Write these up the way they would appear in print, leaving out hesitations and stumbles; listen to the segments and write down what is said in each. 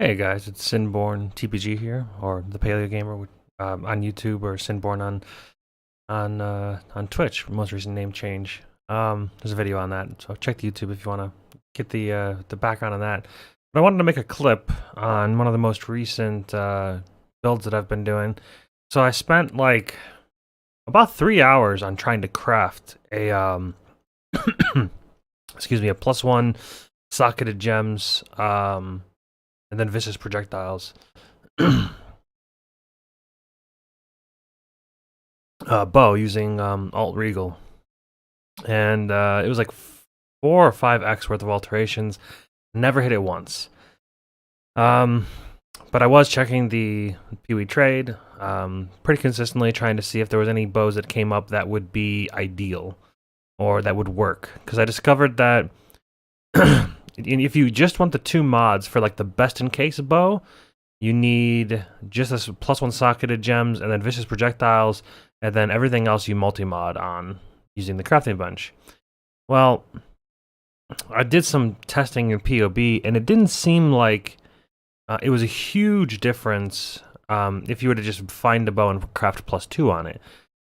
Hey guys, it's Sinborn TPG here, or the Paleo Gamer on YouTube, or Sinborn on Twitch. Most recent name change. There's a video on that, so check the YouTube if you want to get the background on that. But I wanted to make a clip on one of the most recent builds that I've been doing. So I spent like about 3 hours on trying to craft a excuse me, a +1 socketed gems and then vicious projectiles. Bow using Alt Regal, and it was like 4 or 5x worth of alterations. Never hit it once. But I was checking the Pewee trade pretty consistently, trying to see if there was any bows that came up that would be ideal or that would work. Because I discovered that if you just want the 2 mods for like the best in case bow, you need just this +1 socketed gems and then vicious projectiles, and then everything else you multi-mod on using the crafting bench. Well, I did some testing in POB, and it didn't seem like it was a huge difference if you were to just find a bow and craft +2 on it.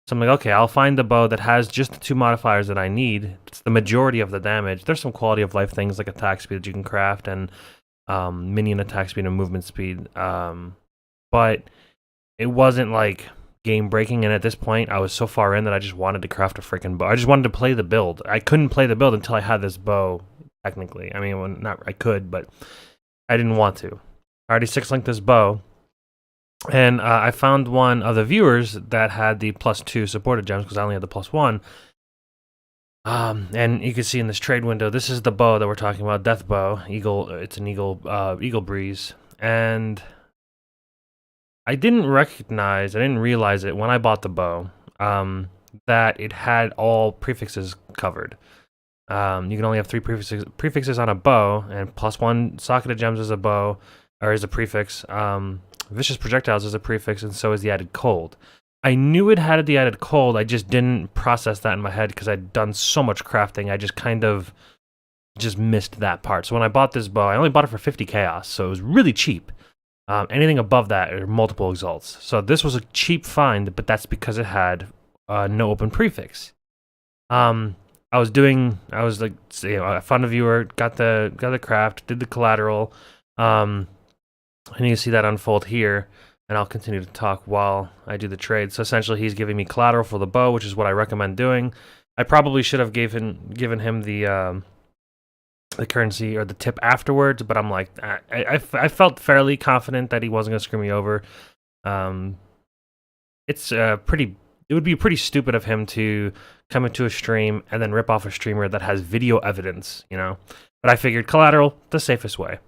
So I'm like, okay, I'll find the bow that has just the 2 modifiers that I need. It's the majority of the damage. There's some quality of life things like attack speed that you can craft, and minion attack speed and movement speed. But it wasn't like game breaking, and at this point I was so far in that I just wanted to craft a freaking bow. I just wanted to play the build. I couldn't play the build until I had this bow, technically. I mean, I could, but I didn't want to. I already 6-linked this bow, and I found one of the viewers that had the +2 supported gems because I only had the +1. And you can see in this trade window, this is the bow that we're talking about, Death Bow, Eagle. It's an Eagle Breeze, and I didn't realize it when I bought the bow, that it had all prefixes covered. You can only have 3 prefixes on a bow, and +1 socketed gems is a bow, or is a prefix. Vicious projectiles is a prefix, and so is the added cold. I knew it had the added cold, I just didn't process that in my head because I'd done so much crafting, I just kind of missed that part. So when I bought this bow, I only bought it for 50 chaos, so it was really cheap. Anything above that are multiple exalts. So this was a cheap find, but that's because it had no open prefix. I was like, I found a viewer, got the craft, did the collateral, and you can see that unfold here. And I'll continue to talk while I do the trade. So essentially, he's giving me collateral for the bow, which is what I recommend doing. I probably should have given him the currency or the tip afterwards, but I'm like, I felt fairly confident that he wasn't going to screw me over. It would be pretty stupid of him to come into a stream and then rip off a streamer that has video evidence, you know? But I figured collateral, the safest way.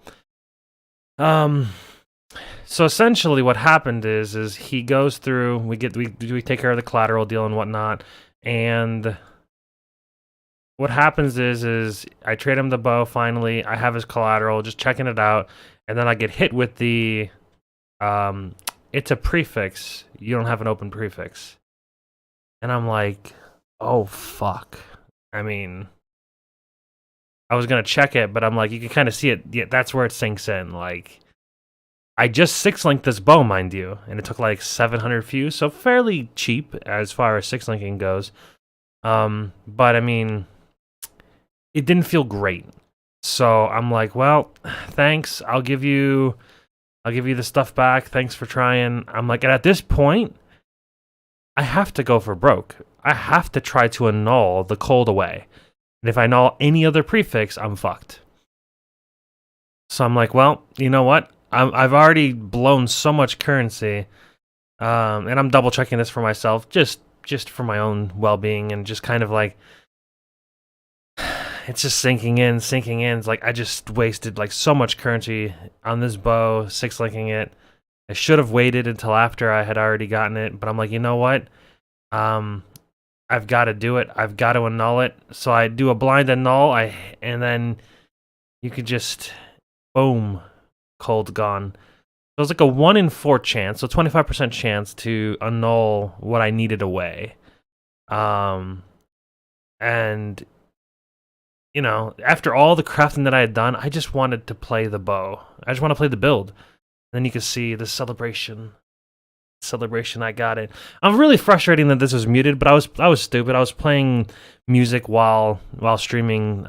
So essentially what happened is he goes through, we take care of the collateral deal and whatnot, and what happens is I trade him the bow finally, I have his collateral, just checking it out, and then I get hit with the, it's a prefix, you don't have an open prefix. And I'm like, oh fuck. I mean, I was gonna check it, but I'm like, you can kind of see it, yeah, that's where it sinks in, like, I just 6-linked this bow, mind you, and it took like 700 views, so fairly cheap as far as 6-linking goes. But I mean, it didn't feel great. So I'm like, well, thanks. I'll give you the stuff back. Thanks for trying. I'm like, and at this point, I have to go for broke. I have to try to annul the cold away. And if I annul any other prefix, I'm fucked. So I'm like, well, you know what? I've already blown so much currency, and I'm double checking this for myself, just for my own well-being, and just kind of like, it's just sinking in. It's like I just wasted like so much currency on this bow, 6-linking it. I should have waited until after I had already gotten it, but I'm like, you know what? I've got to do it. I've got to annul it. So I do a blind annul, and then you could just boom. Cold gone. So it's like a 1 in 4 chance, so 25% chance to annul what I needed away. And you know, after all the crafting that I had done, I just wanted to play the bow. I just want to play the build. And then you can see the celebration I got it. I'm really frustrating that this was muted, but I was stupid. I was playing music while streaming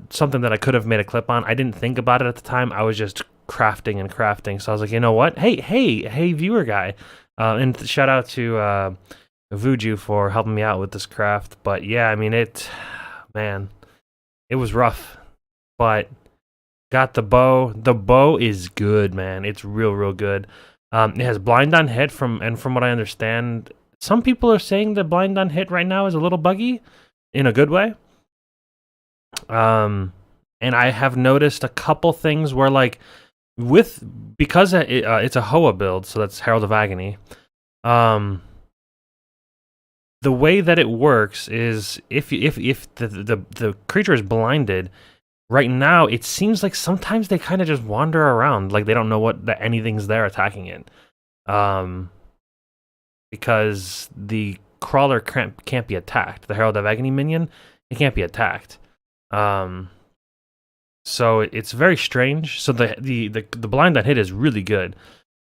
something that I could have made a clip on. I didn't think about it at the time. I was just crafting and crafting. So I was like, you know what? Hey, viewer guy. And shout out to Vuju for helping me out with this craft. But yeah, I mean, man, it was rough. But got the bow. The bow is good, man. It's real good. It has blind on hit from what I understand, some people are saying the blind on hit right now is a little buggy in a good way. And I have noticed a couple things where, like, because it's a Hoa build, so that's Herald of Agony. The way that it works is if the creature is blinded, right now it seems like sometimes they kind of just wander around, like they don't know that anything's there attacking it. Because the crawler can't be attacked. The Herald of Agony minion, it can't be attacked. So it's very strange. So the blind on hit is really good.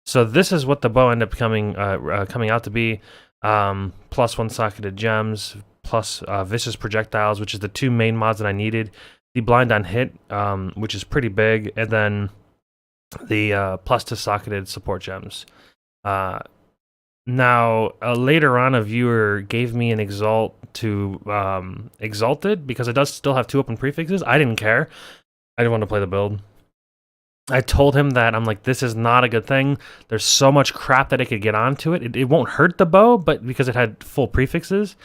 So this is what the bow ended up coming out to be. Plus 1 socketed gems, plus vicious projectiles, which is the 2 main mods that I needed. The blind on hit, which is pretty big, and then the plus 2 socketed support gems. Now, later on, a viewer gave me an exalt to exalted because it does still have 2 open prefixes. I didn't care. I didn't want to play the build. I told him that I'm like, this is not a good thing. There's so much crap that it could get onto it. It won't hurt the bow, but because it had full prefixes,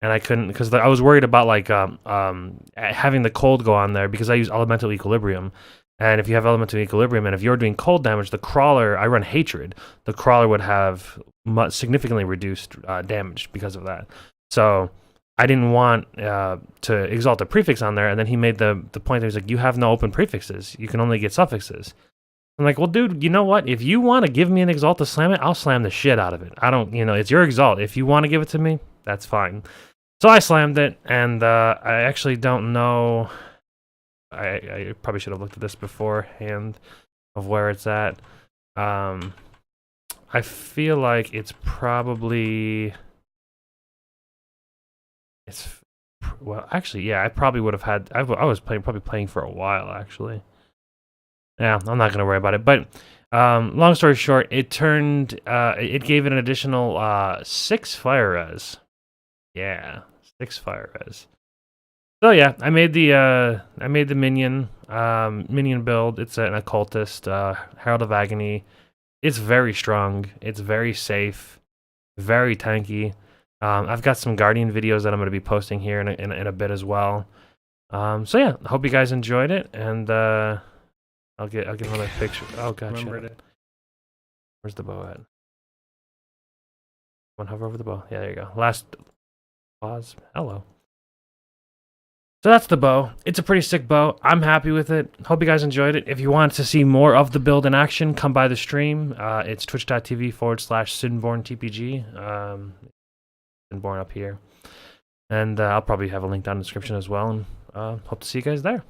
and I couldn't, because I was worried about like having the cold go on there because I use elemental equilibrium. And if you have elemental equilibrium, and if you're doing cold damage, the crawler, I run hatred. The crawler would have significantly reduced damage because of that. So I didn't want to exalt a prefix on there. And then he made the point that he's like, you have no open prefixes. You can only get suffixes. I'm like, well, dude, you know what? If you want to give me an exalt to slam it, I'll slam the shit out of it. I don't, it's your exalt. If you want to give it to me, that's fine. So I slammed it, and I actually don't know. I probably should have looked at this beforehand of where it's at. I feel like it's probably... Well, actually, yeah, I probably would have had... I was probably playing for a while, actually. Yeah, I'm not going to worry about it. But long story short, it turned... it gave it an additional 6 fire res. Yeah, 6 fire res. So yeah, I made the minion build. It's an occultist, Herald of Agony. It's very strong. It's very safe, very tanky. I've got some Guardian videos that I'm going to be posting here in a bit as well. So yeah, I hope you guys enjoyed it, and I'll get another picture. Oh gotcha. Where's the bow at? One hover over the bow. Yeah, there you go. Last pause. Hello. So that's the bow. It's a pretty sick bow. I'm happy with it. Hope you guys enjoyed it. If you want to see more of the build in action, come by the stream. It's twitch.tv/SidbornTPG. Sidborn up here. And I'll probably have a link down in the description as well. And hope to see you guys there.